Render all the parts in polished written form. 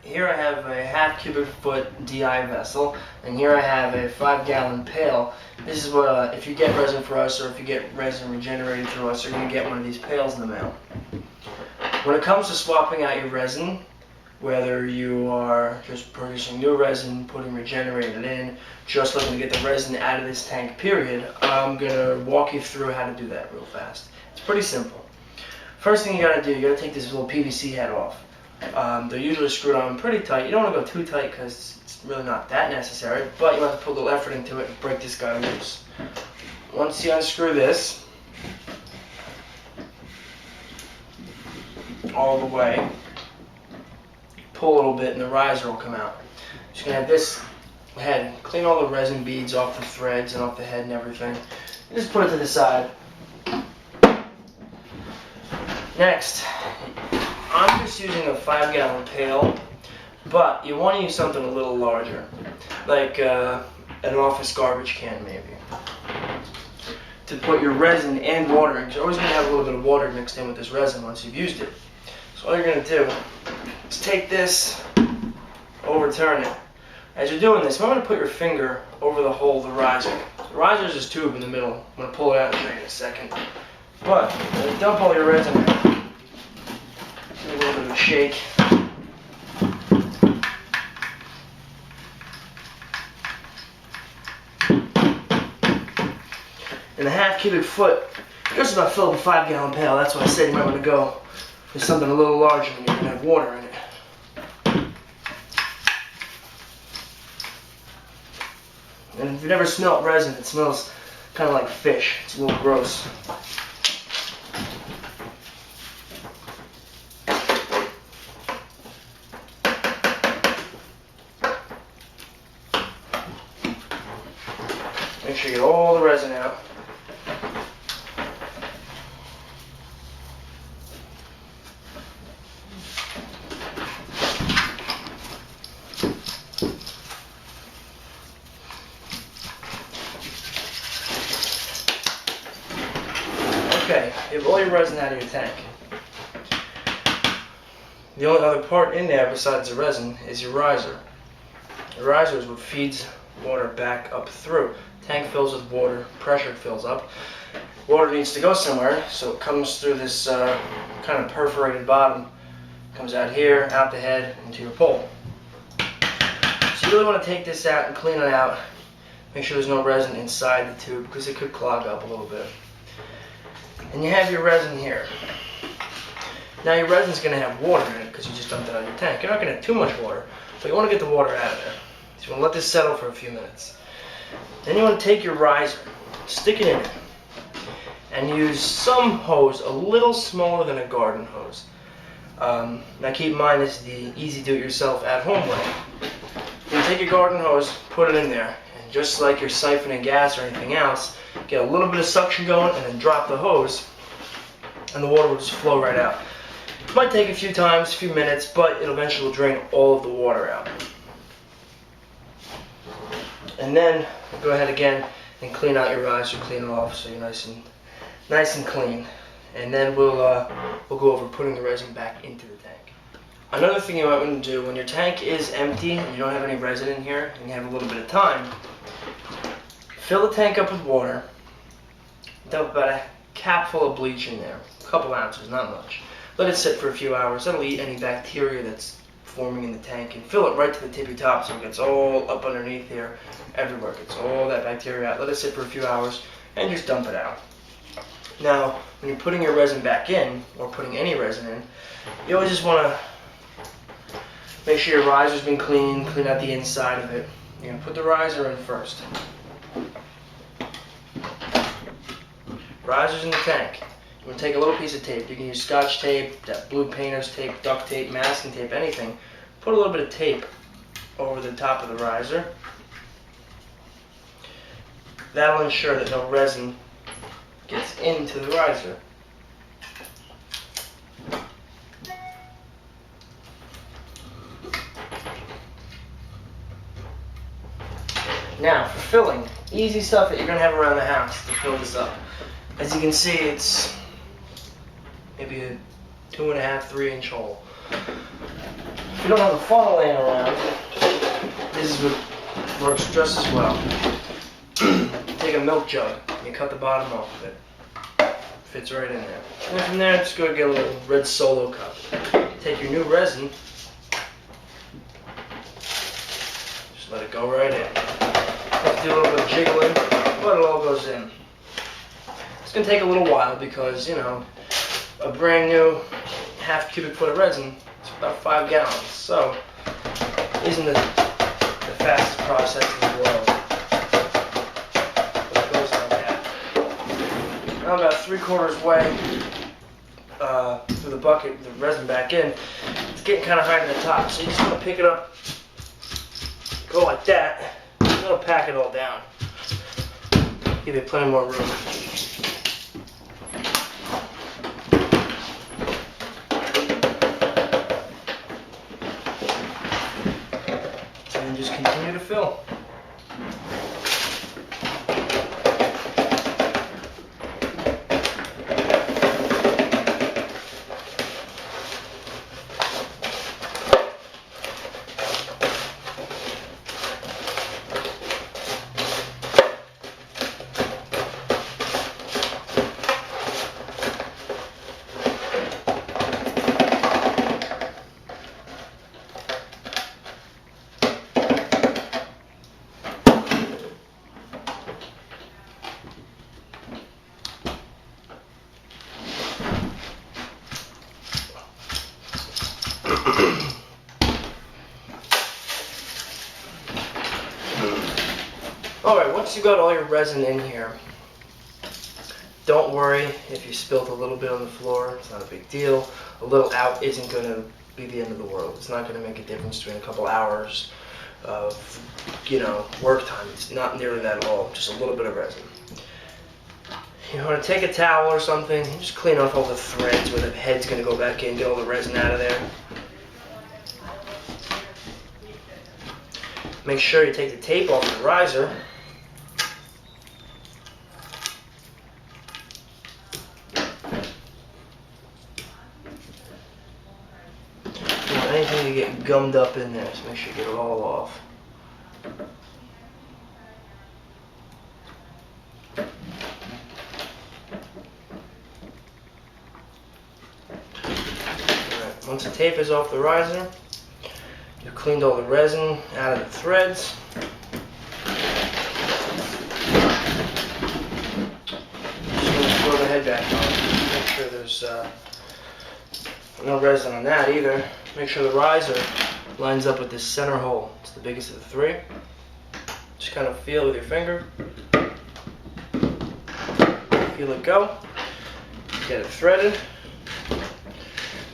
here I have a half cubic foot DI vessel, and here I have a 5-gallon pail. This is what, if you get resin for us, or if you get resin regenerated through us, you're going to get one of these pails in the mail. When it comes to swapping out your resin, whether you are just purchasing new resin, putting regenerated in, just looking to get the resin out of this tank period, I'm going to walk you through how to do that real fast. It's pretty simple. First thing you got to do, you got to take this little PVC head off. They're usually screwed on pretty tight. You don't want to go too tight because it's really not that necessary, but you have to put a little effort into it and break this guy loose. Once you unscrew this all the way, pull a little bit and the riser will come out. Just going to have this head, clean all the resin beads off the threads and off the head and everything. Just put it to the side. Next, I'm just using a 5-gallon pail, but you want to use something a little larger, like an office garbage can maybe, to put your resin and water in. You're always going to have a little bit of water mixed in with this resin once you've used it. So all you're going to do is take this, overturn it. As you're doing this, I'm going to put your finger over the hole of the riser. The riser is this tube in the middle. I'm going to pull it out and show you in a second. But dump all your resin out. Give it a little bit of a shake. And a half cubic foot, just about fill up a 5-gallon pail. That's why I said you might want to go with something a little larger when you're going to have water in it. And if you've never smelled resin, it smells kind of like fish. It's a little gross. Make sure you get all the resin out. Okay, you have all your resin out of your tank. The only other part in there besides the resin is your riser. The riser is what feeds water back up through. Tank fills with water, pressure fills up. Water needs to go somewhere, so it comes through this kind of perforated bottom. Comes out here, out the head, into your pole. So you really want to take this out and clean it out. Make sure there's no resin inside the tube because it could clog up a little bit. And you have your resin here. Now your resin's going to have water in it because you just dumped it out of your tank. You're not going to have too much water, but you want to get the water out of there. So you want to let this settle for a few minutes. Then you want to take your riser, stick it in it, and use some hose a little smaller than a garden hose. Now keep in mind this is the easy do-it-yourself at-home way. You take your garden hose, put it in there, and just like you're siphoning gas or anything else, get a little bit of suction going and then drop the hose, and the water will just flow right out. It might take a few times, a few minutes, but it eventually will drain all of the water out. And then go ahead again and clean out your riser, clean it off so you're nice and clean. And then we'll go over putting the resin back into the tank. Another thing you might want to do when your tank is empty and you don't have any resin in here and you have a little bit of time, fill the tank up with water, dump about a cap full of bleach in there, a couple ounces, not much. Let it sit for a few hours. That'll eat any bacteria that's forming in the tank, and fill it right to the tippy top so it gets all up underneath here, everywhere. It gets all that bacteria out. Let it sit for a few hours and just dump it out. Now, when you're putting your resin back in, or putting any resin in, you always just want to make sure your riser's been cleaned, clean out the inside of it. You're going to put the riser in first. Riser's in the tank. You want to take a little piece of tape. You can use Scotch tape, that blue painter's tape, duct tape, masking tape, anything. Put a little bit of tape over the top of the riser. That'll ensure that no resin gets into the riser. Now, for filling, easy stuff that you're going to have around the house to fill this up. As you can see, it's maybe a 2.5, 3 inch hole. If you don't have a funnel laying around, this would works just as well. Take a milk jug, you cut the bottom off of it. Fits right in there. And from there, just go get a little red Solo cup. Take your new resin, just let it go right in. Have to do a little bit of jiggling, but it all goes in. It's going to take a little while because, you know, a brand new half cubic foot of resin is about 5 gallons. So, it isn't the fastest process in the world. But it goes like that. Now I'm about 3/4 way through the bucket, the resin back in. It's getting kind of high to the top, so you just want to pick it up, go like that, and it'll pack it all down. Give it plenty more room. And just continue to fill. Alright, once you got all your resin in here, don't worry if you spilled a little bit on the floor. It's not a big deal. A little out isn't going to be the end of the world. It's not going to make a difference between a couple hours of, you know, work time. It's not nearly that at all. Just a little bit of resin. You want to take a towel or something, and just clean off all the threads where the head's going to go back in, get all the resin out of there. Make sure you take the tape off the riser. You don't want anything to get gummed up in there, so make sure you get it all off. Alright, once the tape is off the riser, you've cleaned all the resin out of the threads. Just going to throw the head back on. Make sure there's no resin on that either. Make sure the riser lines up with this center hole. It's the biggest of the three. Just kind of feel with your finger. Feel it go. Get it threaded.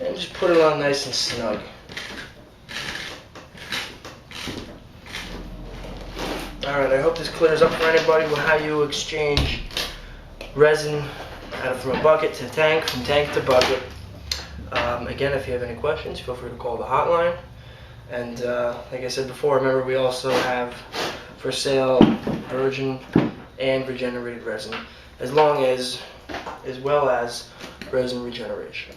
And just put it on nice and snug. Alright, I hope this clears up for anybody with how you exchange resin from a bucket to tank, from tank to bucket. Again, if you have any questions, feel free to call the hotline. And like I said before, remember we also have for sale virgin and regenerated resin, as well as resin regeneration.